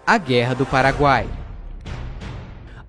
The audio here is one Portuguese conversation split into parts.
A Guerra do Paraguai.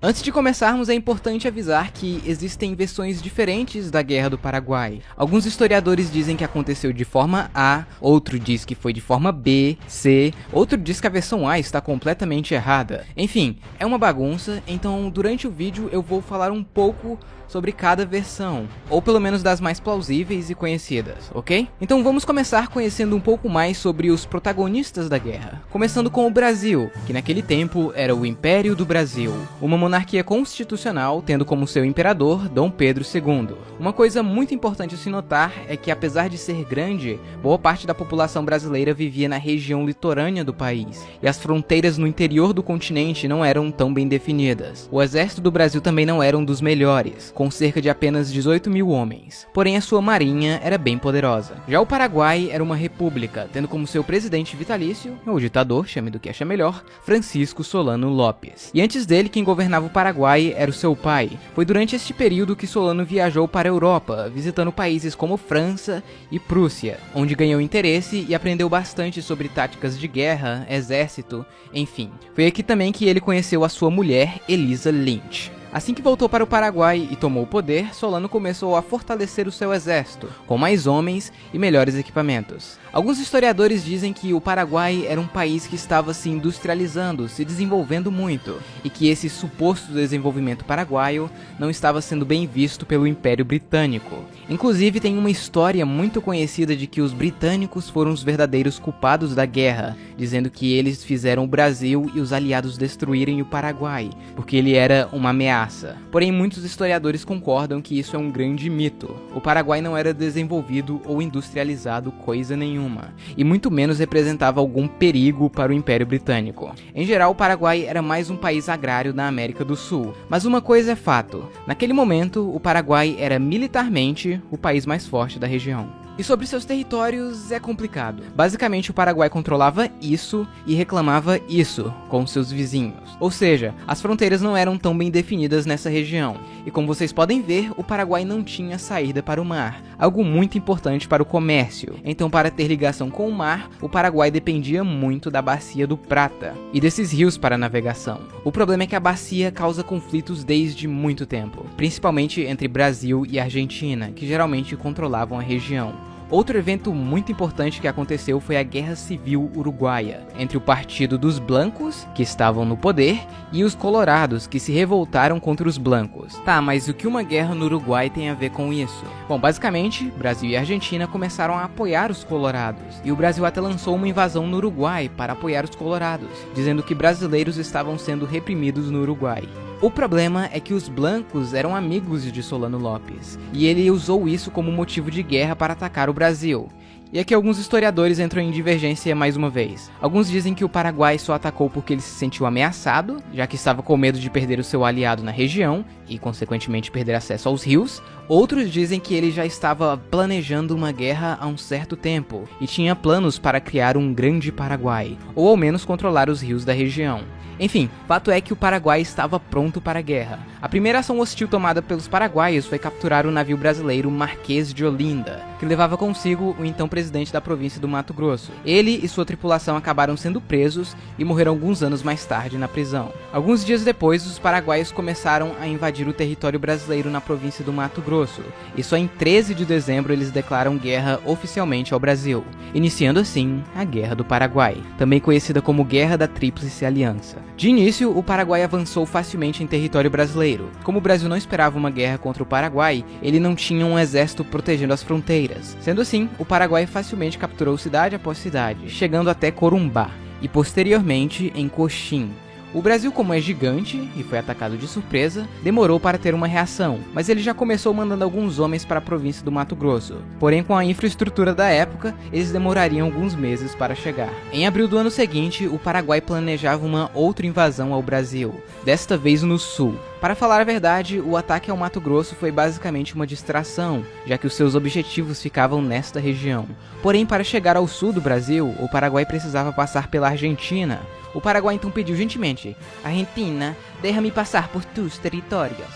Antes de começarmos, é importante avisar que existem versões diferentes da Guerra do Paraguai. Alguns historiadores dizem que aconteceu de forma A, outro diz que foi de forma B, C, outro diz que a versão A está completamente errada. Enfim, é uma bagunça, então durante o vídeo eu vou falar um pouco sobre cada versão, ou pelo menos das mais plausíveis e conhecidas, ok? Então vamos começar conhecendo um pouco mais sobre os protagonistas da guerra, começando com o Brasil, que naquele tempo era o Império do Brasil, uma monarquia constitucional tendo como seu imperador Dom Pedro II. Uma coisa muito importante a se notar é que, apesar de ser grande, boa parte da população brasileira vivia na região litorânea do país, e as fronteiras no interior do continente não eram tão bem definidas. O exército do Brasil também não era um dos melhores, com cerca de apenas 18 mil homens, porém a sua marinha era bem poderosa. Já o Paraguai era uma república, tendo como seu presidente vitalício, ou ditador, chame do que acha melhor, Francisco Solano Lopes. E antes dele, quem governava o Paraguai era o seu pai. Foi durante este período que Solano viajou para a Europa, visitando países como França e Prússia, onde ganhou interesse e aprendeu bastante sobre táticas de guerra, exército, enfim. Foi aqui também que ele conheceu a sua mulher, Elisa Lynch. Assim que voltou para o Paraguai e tomou o poder, Solano começou a fortalecer o seu exército, com mais homens e melhores equipamentos. Alguns historiadores dizem que o Paraguai era um país que estava se industrializando, se desenvolvendo muito, e que esse suposto desenvolvimento paraguaio não estava sendo bem visto pelo Império Britânico. Inclusive, tem uma história muito conhecida de que os britânicos foram os verdadeiros culpados da guerra, dizendo que eles fizeram o Brasil e os aliados destruírem o Paraguai, porque ele era uma ameaça. Porém, muitos historiadores concordam que isso é um grande mito. O Paraguai não era desenvolvido ou industrializado coisa nenhuma, e muito menos representava algum perigo para o Império Britânico. Em geral, o Paraguai era mais um país agrário da América do Sul. Mas uma coisa é fato: naquele momento, o Paraguai era militarmente o país mais forte da região. E sobre seus territórios é complicado. Basicamente, o Paraguai controlava isso e reclamava isso com seus vizinhos. Ou seja, as fronteiras não eram tão bem definidas nessa região. E como vocês podem ver, o Paraguai não tinha saída para o mar, algo muito importante para o comércio. Então, para ter ligação com o mar, o Paraguai dependia muito da Bacia do Prata e desses rios para navegação. O problema é que a bacia causa conflitos desde muito tempo, principalmente entre Brasil e Argentina, que geralmente controlavam a região. Outro evento muito importante que aconteceu foi a Guerra Civil Uruguaia, entre o Partido dos Blancos, que estavam no poder, e os Colorados, que se revoltaram contra os Blancos. Tá, mas o que uma guerra no Uruguai tem a ver com isso? Bom, basicamente, Brasil e Argentina começaram a apoiar os Colorados, e o Brasil até lançou uma invasão no Uruguai para apoiar os Colorados, dizendo que brasileiros estavam sendo reprimidos no Uruguai. O problema é que os blancos eram amigos de Solano Lopes, e ele usou isso como motivo de guerra para atacar o Brasil. E aqui alguns historiadores entram em divergência mais uma vez. Alguns dizem que o Paraguai só atacou porque ele se sentiu ameaçado, já que estava com medo de perder o seu aliado na região, e consequentemente perder acesso aos rios. Outros dizem que ele já estava planejando uma guerra há um certo tempo, e tinha planos para criar um grande Paraguai, ou ao menos controlar os rios da região. Enfim, fato é que o Paraguai estava pronto para a guerra. A primeira ação hostil tomada pelos paraguaios foi capturar o navio brasileiro Marquês de Olinda, que levava consigo o então presidente da província do Mato Grosso. Ele e sua tripulação acabaram sendo presos e morreram alguns anos mais tarde na prisão. Alguns dias depois, os paraguaios começaram a invadir o território brasileiro na província do Mato Grosso, e só em 13 de dezembro eles declaram guerra oficialmente ao Brasil, iniciando assim a Guerra do Paraguai, também conhecida como Guerra da Tríplice Aliança. De início, o Paraguai avançou facilmente em território brasileiro. Como o Brasil não esperava uma guerra contra o Paraguai, ele não tinha um exército protegendo as fronteiras. Sendo assim, o Paraguai facilmente capturou cidade após cidade, chegando até Corumbá, e posteriormente em Coxim. O Brasil, como é gigante e foi atacado de surpresa, demorou para ter uma reação, mas ele já começou mandando alguns homens para a província do Mato Grosso. Porém, com a infraestrutura da época, eles demorariam alguns meses para chegar. Em abril do ano seguinte, o Paraguai planejava uma outra invasão ao Brasil, desta vez no sul. Para falar a verdade, o ataque ao Mato Grosso foi basicamente uma distração, já que os seus objetivos ficavam nesta região. Porém, para chegar ao sul do Brasil, o Paraguai precisava passar pela Argentina. O Paraguai então pediu gentilmente: Argentina, deixa-me passar por tus territórios.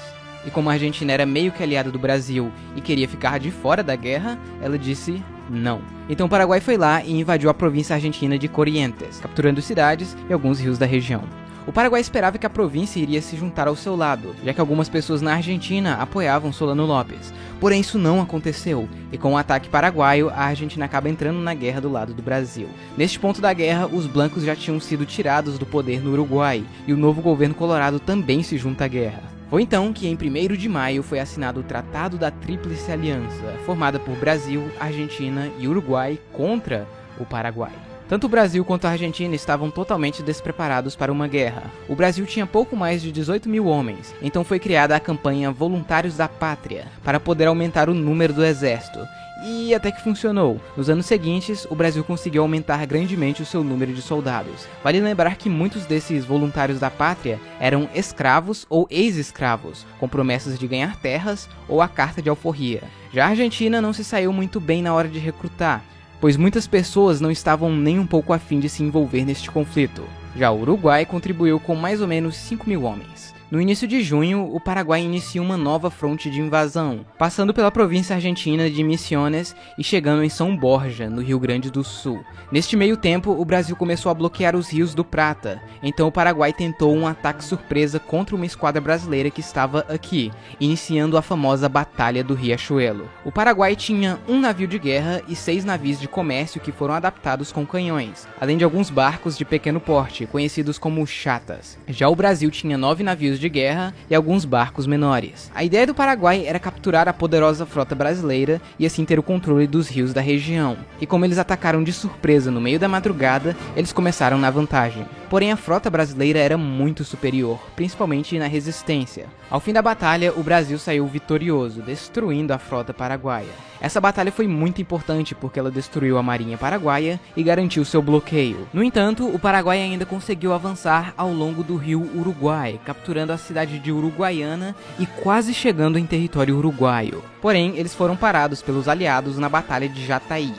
E como a Argentina era meio que aliada do Brasil e queria ficar de fora da guerra, ela disse: Não. Então o Paraguai foi lá e invadiu a província argentina de Corrientes, capturando cidades e alguns rios da região. O Paraguai esperava que a província iria se juntar ao seu lado, já que algumas pessoas na Argentina apoiavam Solano Lopes. Porém, isso não aconteceu, e com o ataque paraguaio, a Argentina acaba entrando na guerra do lado do Brasil. Neste ponto da guerra, os blancos já tinham sido tirados do poder no Uruguai, e o novo governo colorado também se junta à guerra. Foi então que, em 1º de maio, foi assinado o Tratado da Tríplice Aliança, formada por Brasil, Argentina e Uruguai contra o Paraguai. Tanto o Brasil quanto a Argentina estavam totalmente despreparados para uma guerra. O Brasil tinha pouco mais de 18 mil homens, então foi criada a campanha Voluntários da Pátria, para poder aumentar o número do exército. E até que funcionou. Nos anos seguintes, o Brasil conseguiu aumentar grandemente o seu número de soldados. Vale lembrar que muitos desses voluntários da pátria eram escravos ou ex-escravos, com promessas de ganhar terras ou a carta de alforria. Já a Argentina não se saiu muito bem na hora de recrutar, pois muitas pessoas não estavam nem um pouco afim de se envolver neste conflito. Já o Uruguai contribuiu com mais ou menos 5 mil homens. No início de junho, o Paraguai inicia uma nova fronte de invasão, passando pela província argentina de Misiones e chegando em São Borja, no Rio Grande do Sul. Neste meio tempo, o Brasil começou a bloquear os rios do Prata, então o Paraguai tentou um ataque surpresa contra uma esquadra brasileira que estava aqui, iniciando a famosa Batalha do Riachuelo. O Paraguai tinha um navio de guerra e 6 navios de comércio que foram adaptados com canhões, além de alguns barcos de pequeno porte, conhecidos como chatas. Já o Brasil tinha 9 navios de guerra e alguns barcos menores. A ideia do Paraguai era capturar a poderosa frota brasileira e assim ter o controle dos rios da região. E como eles atacaram de surpresa no meio da madrugada, eles começaram na vantagem. Porém, a frota brasileira era muito superior, principalmente na resistência. Ao fim da batalha, o Brasil saiu vitorioso, destruindo a frota paraguaia. Essa batalha foi muito importante porque ela destruiu a marinha paraguaia e garantiu seu bloqueio. No entanto, o Paraguai ainda conseguiu avançar ao longo do rio Uruguai, capturando a cidade de Uruguaiana e quase chegando em território uruguaio. Porém, eles foram parados pelos aliados na Batalha de Jataí.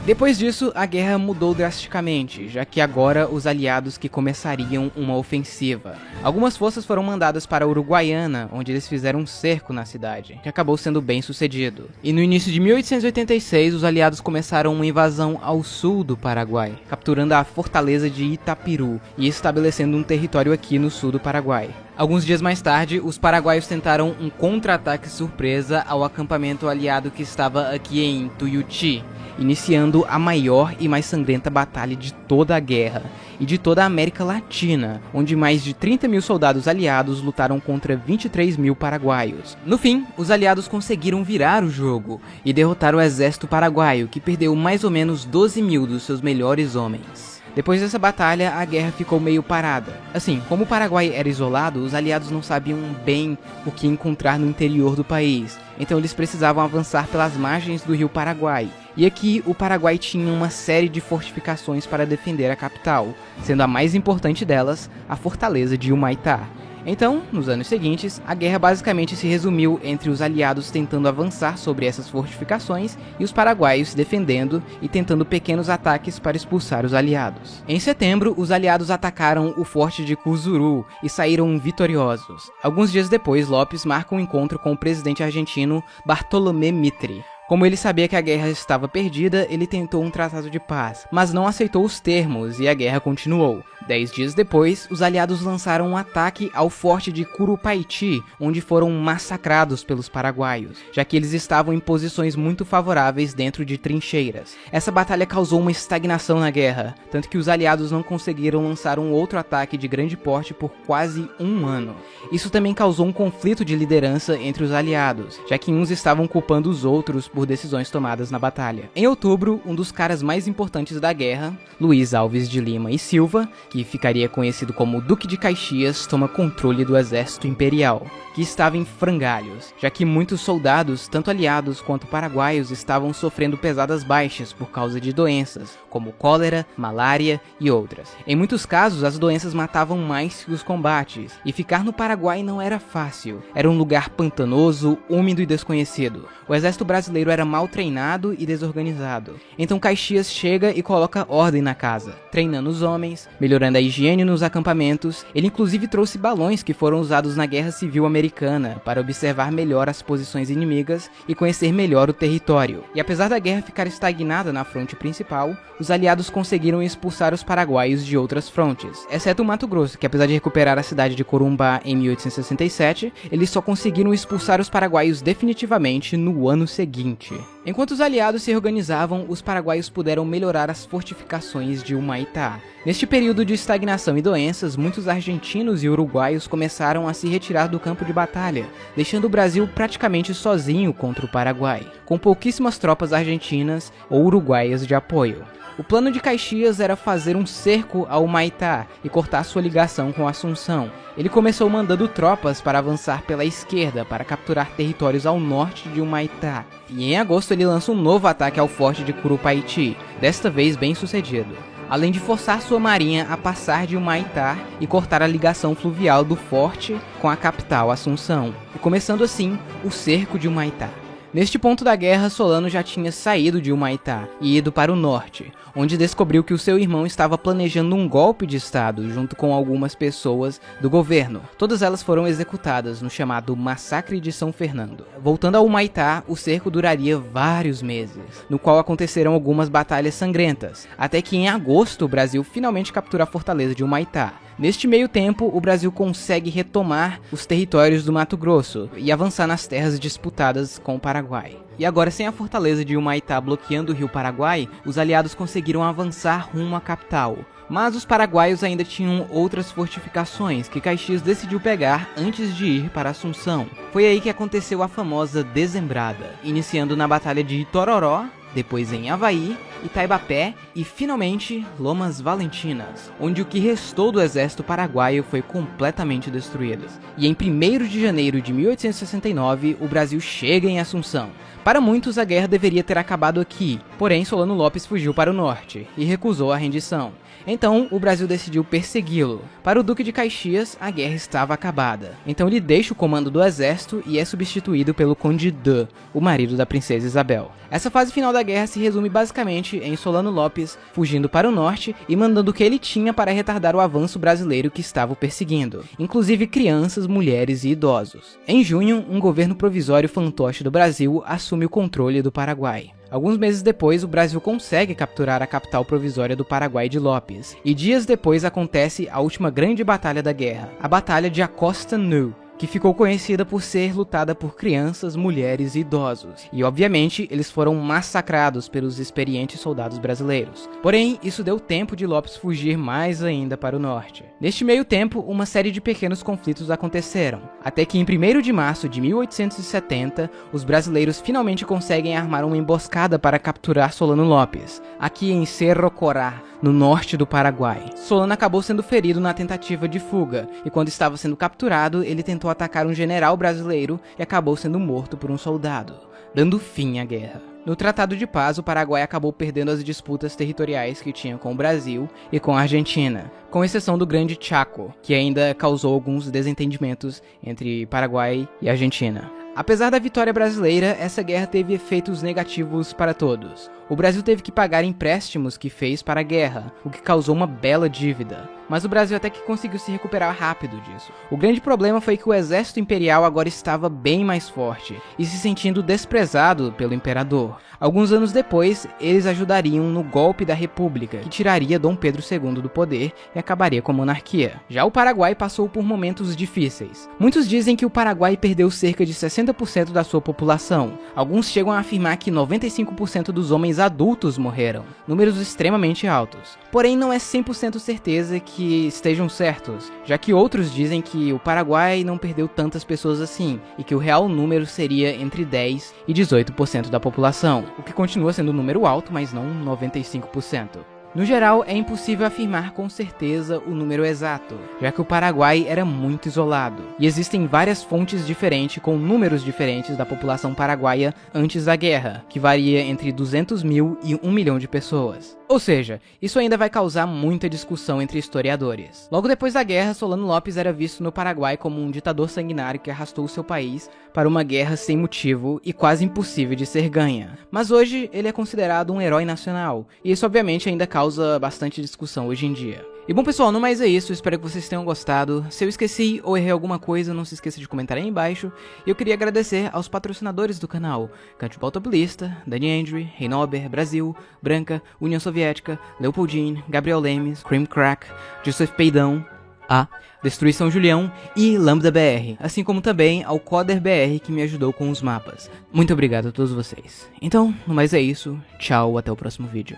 Depois disso, a guerra mudou drasticamente, já que agora os aliados que começariam uma ofensiva. Algumas forças foram mandadas para Uruguaiana, onde eles fizeram um cerco na cidade, que acabou sendo bem sucedido. E no início de 1886, os aliados começaram uma invasão ao sul do Paraguai, capturando a fortaleza de Itapiru e estabelecendo um território aqui no sul do Paraguai. Alguns dias mais tarde, os paraguaios tentaram um contra-ataque surpresa ao acampamento aliado que estava aqui em Tuiuti, iniciando a maior e mais sangrenta batalha de toda a guerra e de toda a América Latina, onde mais de 30 mil soldados aliados lutaram contra 23 mil paraguaios. No fim, os aliados conseguiram virar o jogo e derrotar o exército paraguaio, que perdeu mais ou menos 12 mil dos seus melhores homens. Depois dessa batalha, a guerra ficou meio parada. Assim, como o Paraguai era isolado, os aliados não sabiam bem o que encontrar no interior do país, então eles precisavam avançar pelas margens do rio Paraguai. E aqui, o Paraguai tinha uma série de fortificações para defender a capital, sendo a mais importante delas a fortaleza de Humaitá. Então, nos anos seguintes, a guerra basicamente se resumiu entre os aliados tentando avançar sobre essas fortificações e os paraguaios se defendendo e tentando pequenos ataques para expulsar os aliados. Em setembro, os aliados atacaram o forte de Cuzuru e saíram vitoriosos. Alguns dias depois, Lopes marca um encontro com o presidente argentino Bartolomé Mitre. Como ele sabia que a guerra estava perdida, ele tentou um tratado de paz, mas não aceitou os termos e a guerra continuou. 10 dias depois, os aliados lançaram um ataque ao forte de Curupaiti, onde foram massacrados pelos paraguaios, já que eles estavam em posições muito favoráveis dentro de trincheiras. Essa batalha causou uma estagnação na guerra, tanto que os aliados não conseguiram lançar um outro ataque de grande porte por quase um ano. Isso também causou um conflito de liderança entre os aliados, já que uns estavam culpando os outros por decisões tomadas na batalha. Em outubro, um dos caras mais importantes da guerra, Luiz Alves de Lima e Silva, que ficaria conhecido como Duque de Caxias, toma controle do exército imperial, que estava em frangalhos, já que muitos soldados, tanto aliados quanto paraguaios, estavam sofrendo pesadas baixas por causa de doenças, como cólera, malária e outras. Em muitos casos, as doenças matavam mais que os combates, e ficar no Paraguai não era fácil. Era um lugar pantanoso, úmido e desconhecido. O exército brasileiro brasileiro era mal treinado e desorganizado. Então Caxias chega e coloca ordem na casa, treinando os homens, melhorando a higiene nos acampamentos. Ele inclusive trouxe balões que foram usados na Guerra Civil Americana para observar melhor as posições inimigas e conhecer melhor o território. E apesar da guerra ficar estagnada na fronte principal, os aliados conseguiram expulsar os paraguaios de outras frontes, exceto o Mato Grosso, que apesar de recuperar a cidade de Corumbá em 1867, eles só conseguiram expulsar os paraguaios definitivamente no ano seguinte. Enquanto os aliados se organizavam, os paraguaios puderam melhorar as fortificações de Humaitá. Neste período de estagnação e doenças, muitos argentinos e uruguaios começaram a se retirar do campo de batalha, deixando o Brasil praticamente sozinho contra o Paraguai, com pouquíssimas tropas argentinas ou uruguaias de apoio. O plano de Caxias era fazer um cerco a Humaitá e cortar sua ligação com Assunção. Ele começou mandando tropas para avançar pela esquerda para capturar territórios ao norte de Humaitá. E em agosto ele lança um novo ataque ao forte de Curupaiti, desta vez bem sucedido, além de forçar sua marinha a passar de Humaitá e cortar a ligação fluvial do forte com a capital Assunção, e começando assim o cerco de Humaitá. Neste ponto da guerra, Solano já tinha saído de Humaitá e ido para o norte, onde descobriu que o seu irmão estava planejando um golpe de estado junto com algumas pessoas do governo. Todas elas foram executadas no chamado Massacre de São Fernando. Voltando a Humaitá, o cerco duraria vários meses, no qual aconteceram algumas batalhas sangrentas, até que em agosto o Brasil finalmente captura a fortaleza de Humaitá. Neste meio tempo, o Brasil consegue retomar os territórios do Mato Grosso e avançar nas terras disputadas com o Paraguai. E agora, sem a fortaleza de Humaitá bloqueando o rio Paraguai, os aliados conseguiram avançar rumo à capital. Mas os paraguaios ainda tinham outras fortificações que Caxias decidiu pegar antes de ir para Assunção. Foi aí que aconteceu a famosa Dezembrada, iniciando na Batalha de Itororó, depois em Avaí, Itaibapé e finalmente Lomas Valentinas, onde o que restou do exército paraguaio foi completamente destruído. E em 1º de janeiro de 1869, o Brasil chega em Assunção. Para muitos, a guerra deveria ter acabado aqui, porém Solano Lopes fugiu para o norte e recusou a rendição. Então, o Brasil decidiu persegui-lo. Para o Duque de Caxias, a guerra estava acabada. Então ele deixa o comando do exército e é substituído pelo Conde d'Eu, o marido da princesa Isabel. Essa fase final da guerra se resume basicamente em Solano Lopes fugindo para o norte e mandando o que ele tinha para retardar o avanço brasileiro que estava o perseguindo, inclusive crianças, mulheres e idosos. Em junho, um governo provisório fantoche do Brasil assume o controle do Paraguai. Alguns meses depois, o Brasil consegue capturar a capital provisória do Paraguai de Lopes, e dias depois acontece a última grande batalha da guerra, a Batalha de Acosta Nu, que ficou conhecida por ser lutada por crianças, mulheres e idosos. E obviamente, eles foram massacrados pelos experientes soldados brasileiros. Porém, isso deu tempo de Lopes fugir mais ainda para o norte. Neste meio tempo, uma série de pequenos conflitos aconteceram, até que em 1º de março de 1870, os brasileiros finalmente conseguem armar uma emboscada para capturar Solano Lopes, aqui em Cerro Corá, no norte do Paraguai. Solano acabou sendo ferido na tentativa de fuga, e quando estava sendo capturado, ele tentou atacar um general brasileiro e acabou sendo morto por um soldado, dando fim à guerra. No Tratado de Paz, o Paraguai acabou perdendo as disputas territoriais que tinha com o Brasil e com a Argentina, com exceção do Grande Chaco, que ainda causou alguns desentendimentos entre Paraguai e Argentina. Apesar da vitória brasileira, essa guerra teve efeitos negativos para todos. O Brasil teve que pagar empréstimos que fez para a guerra, o que causou uma bela dívida. Mas o Brasil até que conseguiu se recuperar rápido disso. O grande problema foi que o exército imperial agora estava bem mais forte e se sentindo desprezado pelo imperador. Alguns anos depois, eles ajudariam no golpe da República, que tiraria Dom Pedro II do poder e acabaria com a monarquia. Já o Paraguai passou por momentos difíceis. Muitos dizem que o Paraguai perdeu cerca de 60% da sua população. Alguns chegam a afirmar que 95% dos homens adultos morreram, números extremamente altos. Porém, não é 100% certeza que estejam certos, já que outros dizem que o Paraguai não perdeu tantas pessoas assim, e que o real número seria entre 10% e 18% da população, o que continua sendo um número alto, mas não 95%. No geral, é impossível afirmar com certeza o número exato, já que o Paraguai era muito isolado, e existem várias fontes diferentes com números diferentes da população paraguaia antes da guerra, que varia entre 200 mil e 1 milhão de pessoas. Ou seja, isso ainda vai causar muita discussão entre historiadores. Logo depois da guerra, Solano Lopes era visto no Paraguai como um ditador sanguinário que arrastou seu país para uma guerra sem motivo e quase impossível de ser ganha. Mas hoje ele é considerado um herói nacional, e isso obviamente ainda causa bastante discussão hoje em dia. E bom pessoal, no mais é isso, espero que vocês tenham gostado. Se eu esqueci ou errei alguma coisa, não se esqueça de comentar aí embaixo. E eu queria agradecer aos patrocinadores do canal: Cantibal Toplista, Dani Andre, Reinober, Brasil, Branca, União Soviética, Leopoldine, Gabriel Lemes, Cream Crack, Joseph Peidão, a Destruição Julião e Lambda BR, assim como também ao Coder BR que me ajudou com os mapas. Muito obrigado a todos vocês. Então, no mais é isso, tchau, até o próximo vídeo.